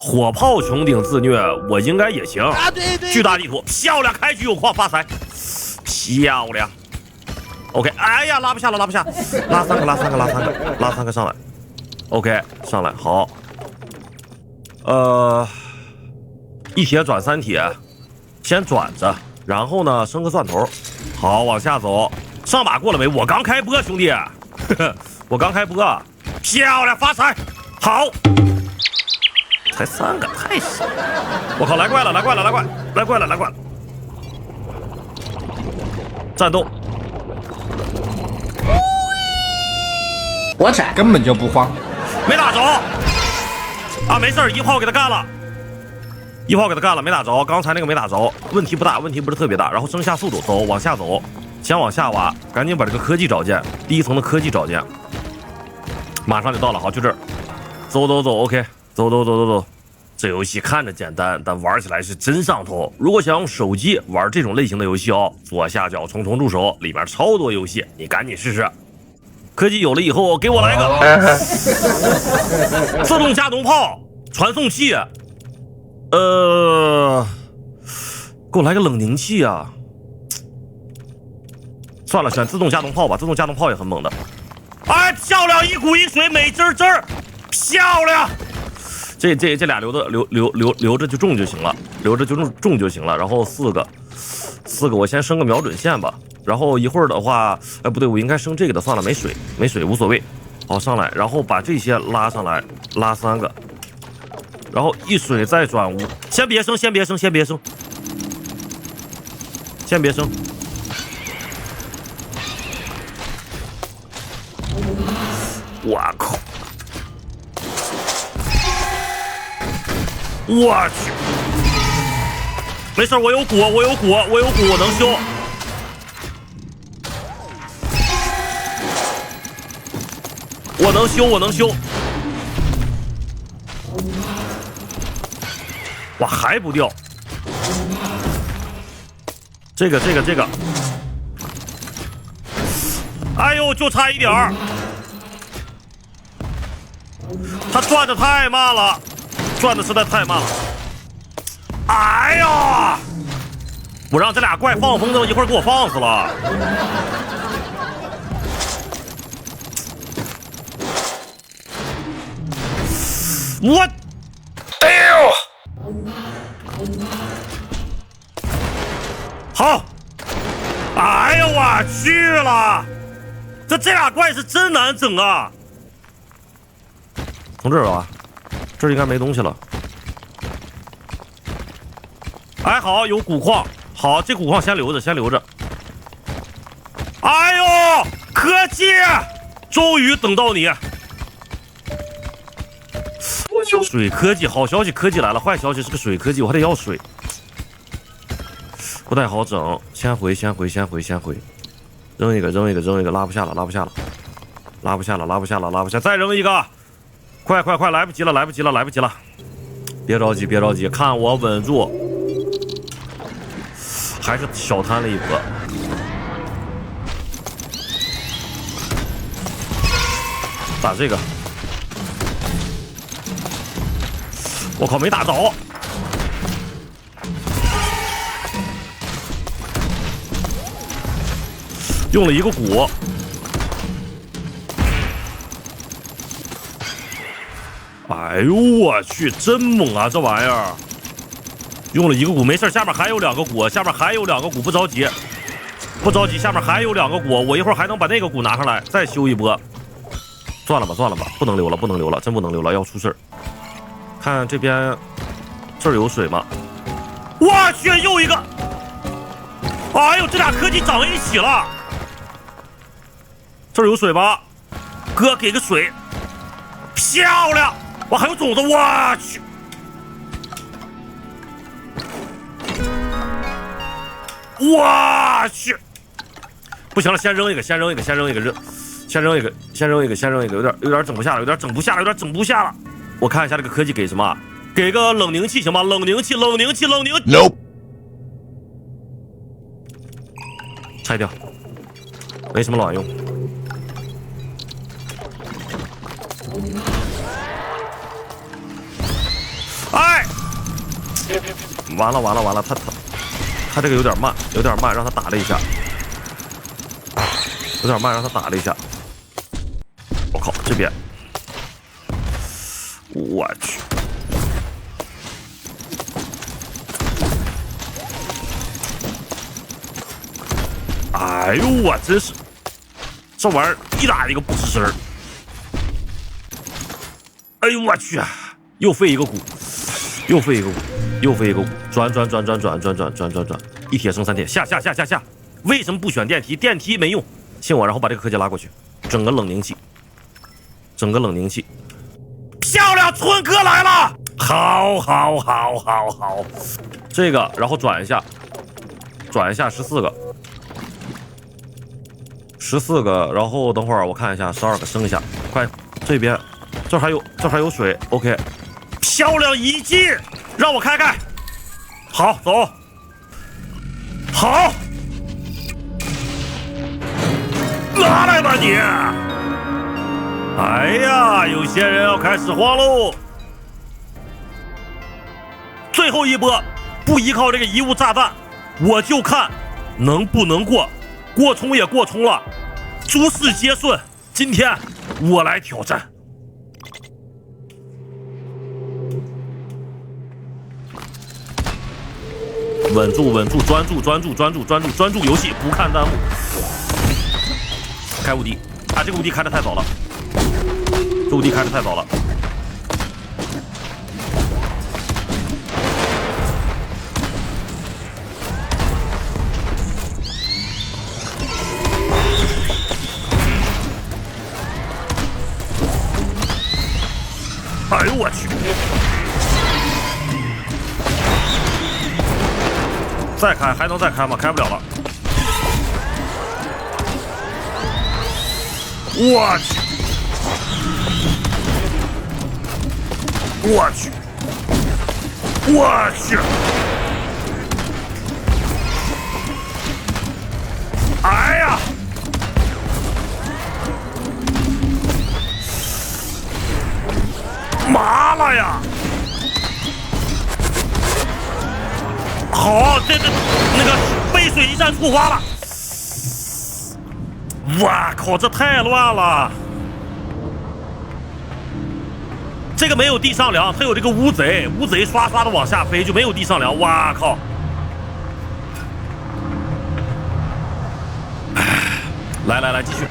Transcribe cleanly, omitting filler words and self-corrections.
火炮穹顶自虐，我应该也行啊！对，巨大地图，漂亮，开局有矿发财，漂亮。OK， 哎呀，拉不下了，拉不下，拉三个上来。OK， 上来好。一铁转三铁，先转着，然后呢升个钻头，好往下走。上把过了没？我刚开播，兄弟，我刚开播，漂亮，发财，好。才3个，太少！我靠，来怪了！战斗！我踩根本就不慌，没打着啊！没事，一炮给他干了，没打着。刚才那个没打着，问题不大，问题不是特别大。然后增下速度，走，往下走，先往下挖，赶紧把这个科技找见，第一层的科技找见，马上就到了。好，就这儿，走 ，OK。走，这游戏看着简单，但玩起来是真上头。如果想用手机玩这种类型的游戏哦，左下角重重助手里面超多游戏，你赶紧试试。科技有了以后，给我来个自动加农炮、传送器，给我来个冷凝器啊！算了，选自动加农炮吧，自动加农炮也很猛的。哎，漂亮，一股一水，美滋滋，漂亮。这俩留着就中就行了，中就行了。然后4个，我先升个瞄准线吧。然后一会儿的话，哎不对，我应该升这个的，算了，没水无所谓。好，上来，然后把这些拉上来，拉3个，然后一水再转无，先别升。我靠！我去，没事，我有鼓，我能修。我能修。哇，还不掉。这个。哎呦，就差一点儿。他转的太慢了。转的实在太慢了，哎呀！我让这俩怪放风筝，一会儿给我放死了。我，哎呦！好，哎呀，我去了！这俩怪是真难整啊！从这儿吧。这应该没东西了。哎，好，有古矿，好，这古矿先留着。哎呦，科技，终于等到你！水科技，好消息，科技来了。坏消息是个水科技，我还得要水，不太好整。先回，扔一个，拉不下了，再扔一个。快！来不及了！别着急，看我稳住，还是小贪了一波。打这个，我靠，没打着。用了一个鼓。哎呦我去，真猛啊！这玩意儿用了一个鼓，没事，下面还有2个鼓，不着急，下面还有2个鼓，我一会儿还能把那个鼓拿上来，再修一波。算了吧，不能留了，真不能留了，要出事儿。看这边，这儿有水吗？我去，又一个！哎呦，这俩科技长一起了。这儿有水吗？哥，给个水，漂亮！我还有种子，我去！我去！不行了，先扔一个，有点整不下了。我看一下这个科技给什么？给个冷凝器行吗？冷凝器。No。拆掉，没什么卵用。哎，完了完了完了，他这个有点慢，有点慢，让他打了一下，有点慢，让他打了一下。我靠，这边，我去。哎呦，我真是，这玩意儿一打一个不吱声儿。哎呦我去，又废一个鼓，又废一个鼓，又废一个鼓，转，一铁生三铁，下。为什么不选电梯？电梯没用，信我，然后把这个柯基拉过去，整个冷凝器，漂亮，春哥来了，好，这个然后转一下14个。14个，然后等会儿我看一下，12个升一下，快，这边，这还有水 ，OK， 漂亮一击，让我开，好，走，好，拿来吧你，哎呀，有些人要开始慌喽，最后一波，不依靠这个遗物炸弹，我就看能不能过冲也过冲了。诸事皆顺，今天我来挑战。稳住，专注游戏，不看弹幕。开无敌，啊，这个无敌开得太早了，哎呦我去！再开还能再开吗？开不了了。我去！哎呀！麻了呀！好，这那个背水一战触发了。哇靠，这太乱了！这个没有地上梁，它有这个乌贼刷的往下飞，就没有地上梁。哇靠！来，继续。